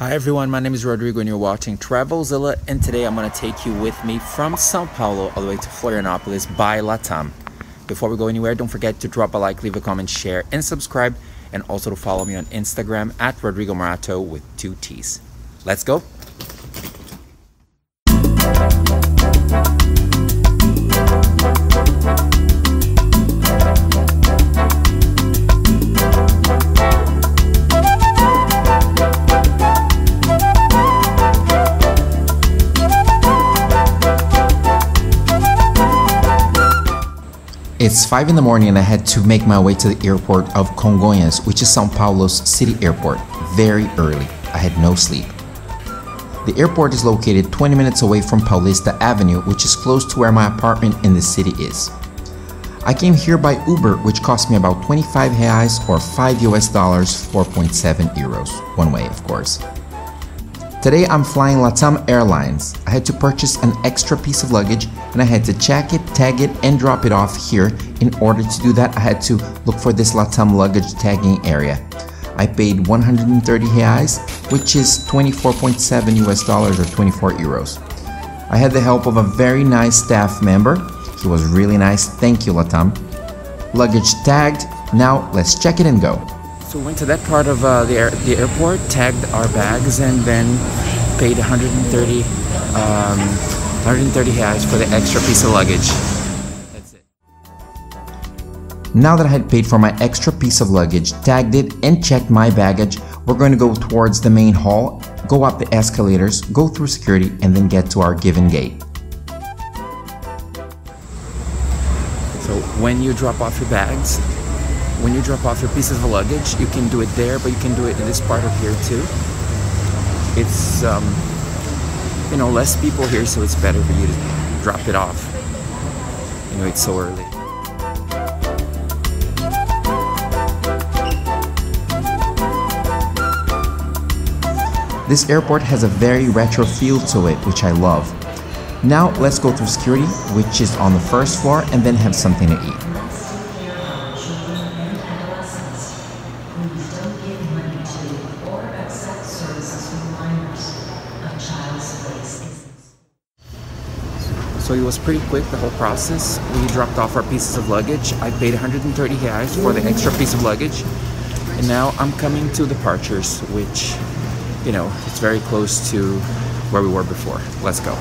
Hi everyone, my name is Rodrigo and you're watching Travelzilla, and today I'm going to take you with me from Sao Paulo all the way to Florianopolis by LATAM. Before we go anywhere, don't forget to drop a like, leave a comment, share, and subscribe, and also to follow me on Instagram at Rodrigo Morato with 2 T's. Let's go! It's 5 in the morning and I had to make my way to the airport of Congonhas, which is Sao Paulo's city airport, very early. I had no sleep. The airport is located 20 minutes away from Paulista Avenue, which is close to where my apartment in the city is. I came here by Uber, which cost me about 25 reais or $5 US, 4.7 euros, one way of course. Today I'm flying LATAM Airlines. I had to purchase an extra piece of luggage and I had to check it, tag it, and drop it off here. In order to do that, I had to look for this LATAM luggage tagging area. I paid 130 reais, which is 24.7 US dollars or 24 euros. I had the help of a very nice staff member. He was really nice. Thank you, LATAM. Luggage tagged. Now let's check it and go. So we went to that part of the airport, tagged our bags, and then paid 130 reais for the extra piece of luggage. That's it. Now that I had paid for my extra piece of luggage, tagged it, and checked my baggage, we're going to go towards the main hall, go up the escalators, go through security, and then get to our given gate. So when you drop off your bags, when you drop off your pieces of luggage, you can do it there, but you can do it in this part of here too. It's, less people here, so it's better for you to drop it off. It's so early. This airport has a very retro feel to it, which I love. Now let's go through security, which is on the first floor, and then have something to eat. So it was pretty quick, the whole process. We dropped off our pieces of luggage. I paid 130 reais for the extra piece of luggage. And now I'm coming to departures, which, it's very close to where we were before. Let's go.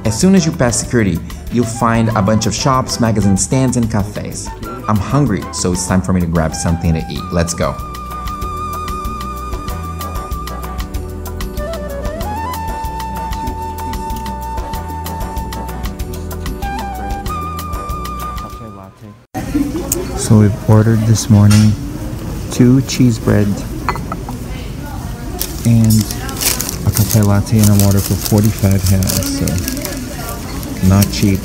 As soon as you pass security, you'll find a bunch of shops, magazine stands, and cafes. I'm hungry, so it's time for me to grab something to eat. Let's go. So we've ordered this morning 2 cheese bread and a cafe latte and a water for 45 reais, so not cheap.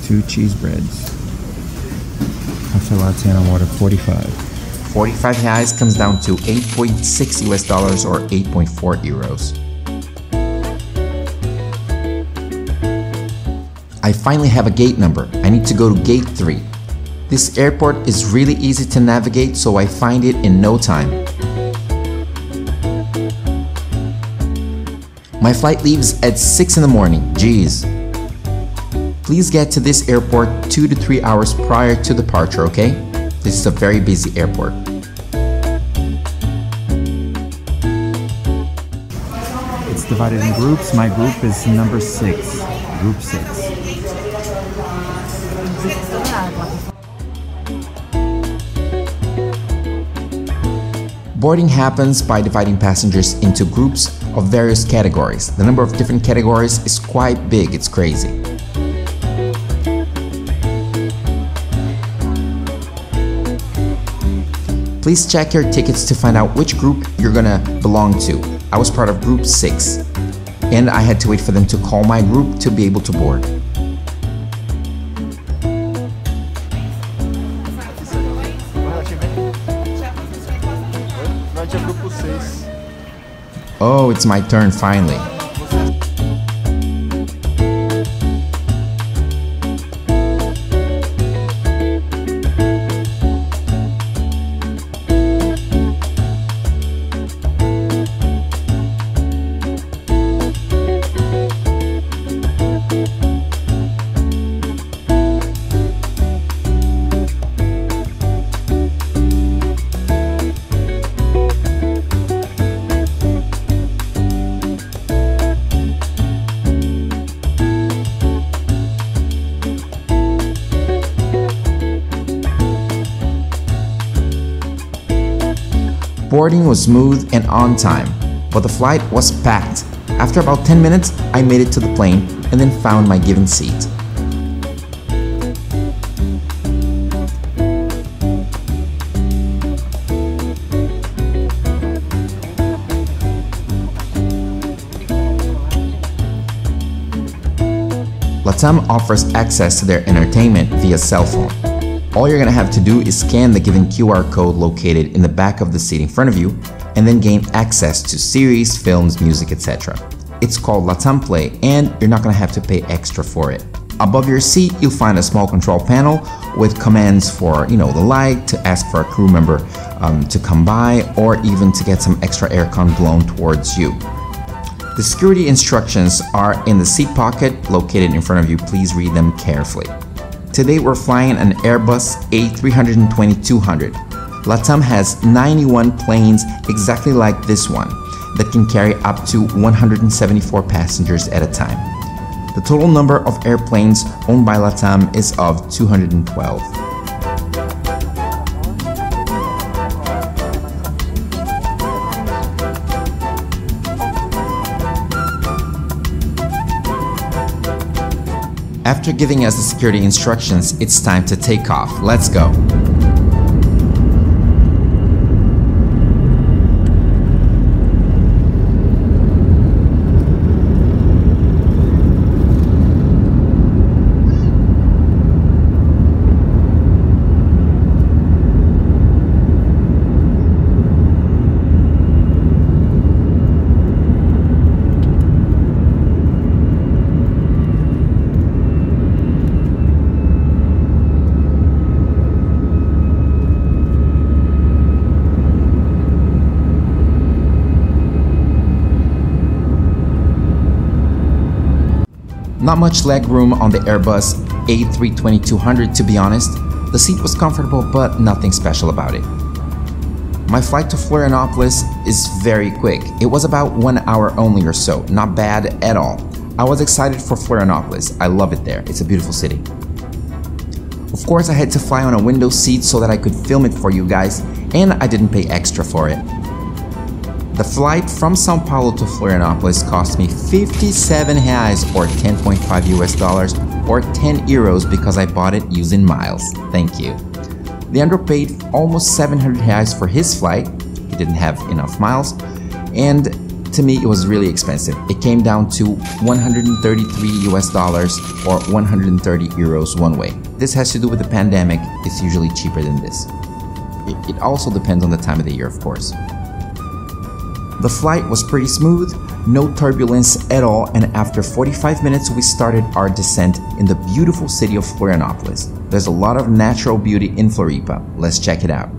2 cheese breads, cafe latte and a water, 45. 45 reais comes down to 8.6 US dollars or 8.4 euros. I finally have a gate number. I need to go to gate 3. This airport is really easy to navigate, so I find it in no time. My flight leaves at 6 in the morning. Jeez. Please get to this airport 2 to 3 hours prior to departure, okay? This is a very busy airport. It's divided in groups. My group is number 6. Group 6. Boarding happens by dividing passengers into groups of various categories. The number of different categories is quite big, it's crazy. Please check your tickets to find out which group you're gonna belong to. I was part of group 6, and I had to wait for them to call my group to be able to board. Oh, it's my turn finally. Boarding was smooth and on time, but the flight was packed. After about 10 minutes, I made it to the plane and then found my given seat. LATAM offers access to their entertainment via cell phone. All you're gonna have to do is scan the given QR code located in the back of the seat in front of you, and then gain access to series, films, music, etc. It's called LATAM Play, and you're not gonna have to pay extra for it. Above your seat, you'll find a small control panel with commands for, the light, to ask for a crew member to come by, or even to get some extra aircon blown towards you. The security instructions are in the seat pocket located in front of you. Please read them carefully. Today we're flying an Airbus A320-200. LATAM has 91 planes exactly like this one that can carry up to 174 passengers at a time. The total number of airplanes owned by LATAM is of 212. After giving us the security instructions, it's time to take off. Let's go. Not much leg room on the Airbus A320-200, to be honest. The seat was comfortable, but nothing special about it. My flight to Florianopolis is very quick. It was about 1 hour only or so, not bad at all. I was excited for Florianopolis. I love it there. It's a beautiful city. Of course, I had to fly on a window seat so that I could film it for you guys, and I didn't pay extra for it. The flight from Sao Paulo to Florianopolis cost me 57 reais or $10.5 or 10 euros because I bought it using miles. Thank you. Leandro paid almost 700 reais for his flight. He didn't have enough miles, and to me it was really expensive. It came down to $133 or 130 euros one way. This has to do with the pandemic. It's usually cheaper than this. It also depends on the time of the year, of course. The flight was pretty smooth, no turbulence at all, and after 45 minutes we started our descent in the beautiful city of Florianopolis. There's a lot of natural beauty in Floripa. Let's check it out.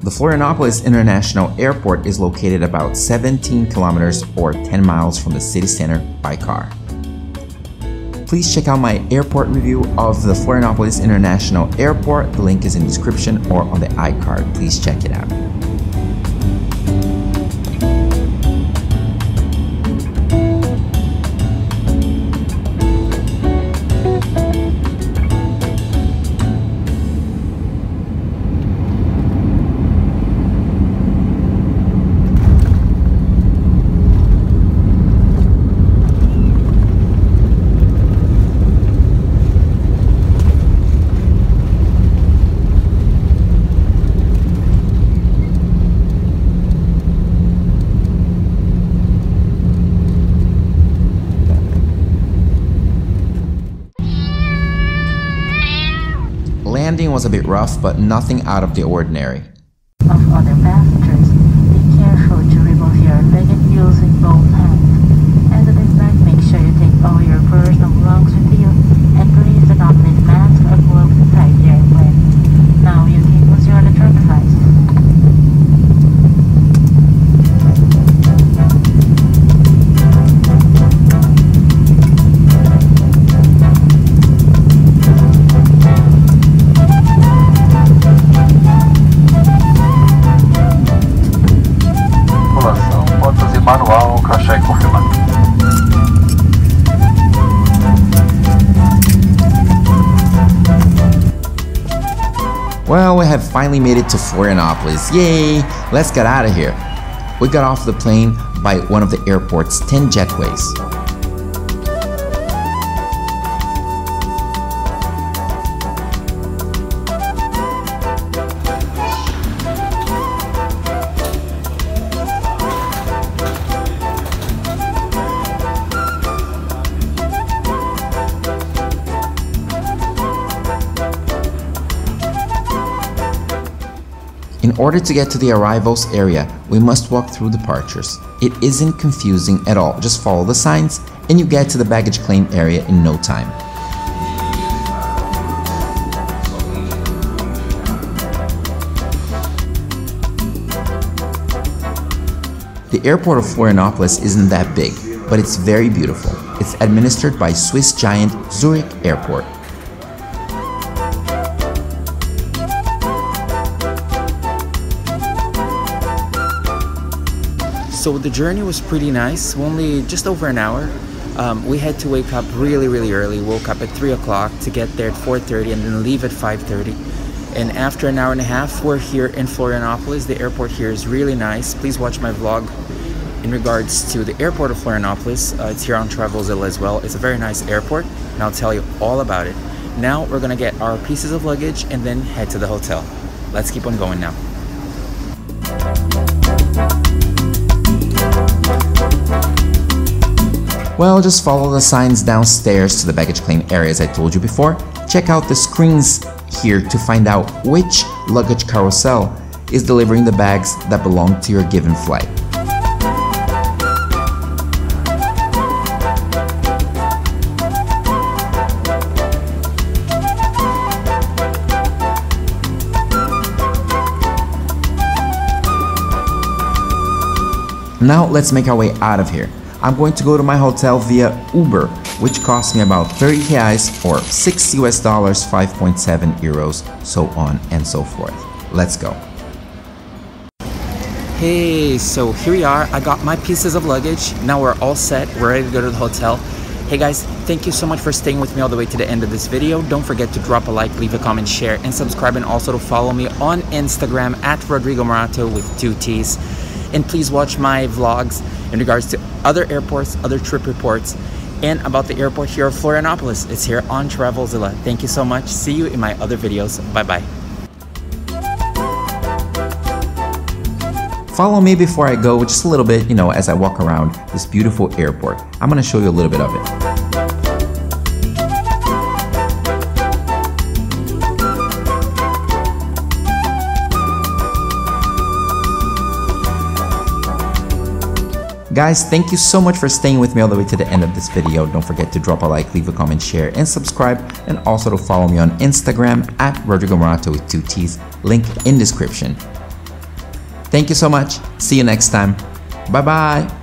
The Florianopolis International Airport is located about 17 kilometers or 10 miles from the city center by car. Please check out my airport review of the Florianopolis International Airport. The link is in the description or on the iCard. Please check it out. Landing was a bit rough, but nothing out of the ordinary. Of other passengers, be careful to remove your luggage using both hands. As it is night, make sure you take all your personal belongings with you, and please do not leave masks or gloves inside the airplane. Now you can use your electronic device. Manual, crachá e confirmar. Well, we have finally made it to Florianopolis. Yay! Let's get out of here. We got off the plane by one of the airport's 10 jetways. In order to get to the arrivals area, we must walk through departures. It isn't confusing at all, just follow the signs and you get to the baggage claim area in no time. The airport of Florianopolis isn't that big, but it's very beautiful. It's administered by Swiss giant Zurich Airport. So the journey was pretty nice, only just over an hour. We had to wake up really early, woke up at 3 o'clock to get there at 4:30 and then leave at 5:30. And after an hour and a half, we're here in Florianopolis. The airport here is really nice. Please watch my vlog in regards to the airport of Florianopolis. It's here on Travelzilla as well. It's a very nice airport and I'll tell you all about it. Now we're gonna get our pieces of luggage and then head to the hotel. Let's keep on going now. Well, just follow the signs downstairs to the baggage claim area as I told you before. Check out the screens here to find out which luggage carousel is delivering the bags that belong to your given flight. Now let's make our way out of here. I'm going to go to my hotel via Uber, which cost me about 30 reais or $6 US, 5.7 euros, so on and so forth. Let's go. Hey, so here we are. I got my pieces of luggage. Now we're all set. We're ready to go to the hotel. Hey guys, thank you so much for staying with me all the way to the end of this video. Don't forget to drop a like, leave a comment, share, and subscribe, and also to follow me on Instagram at Rodrigo Morato with 2 T's. And please watch my vlogs in regards to other airports, other trip reports, and about the airport here of Florianopolis. It's here on Travelzilla. Thank you so much. See you in my other videos. Bye-bye. Follow me before I go just a little bit, as I walk around this beautiful airport. I'm going to show you a little bit of it. Guys, thank you so much for staying with me all the way to the end of this video. Don't forget to drop a like, leave a comment, share, and subscribe, and also to follow me on Instagram at Rodrigo Morato with 2 T's, link in description. Thank you so much. See you next time. Bye-bye.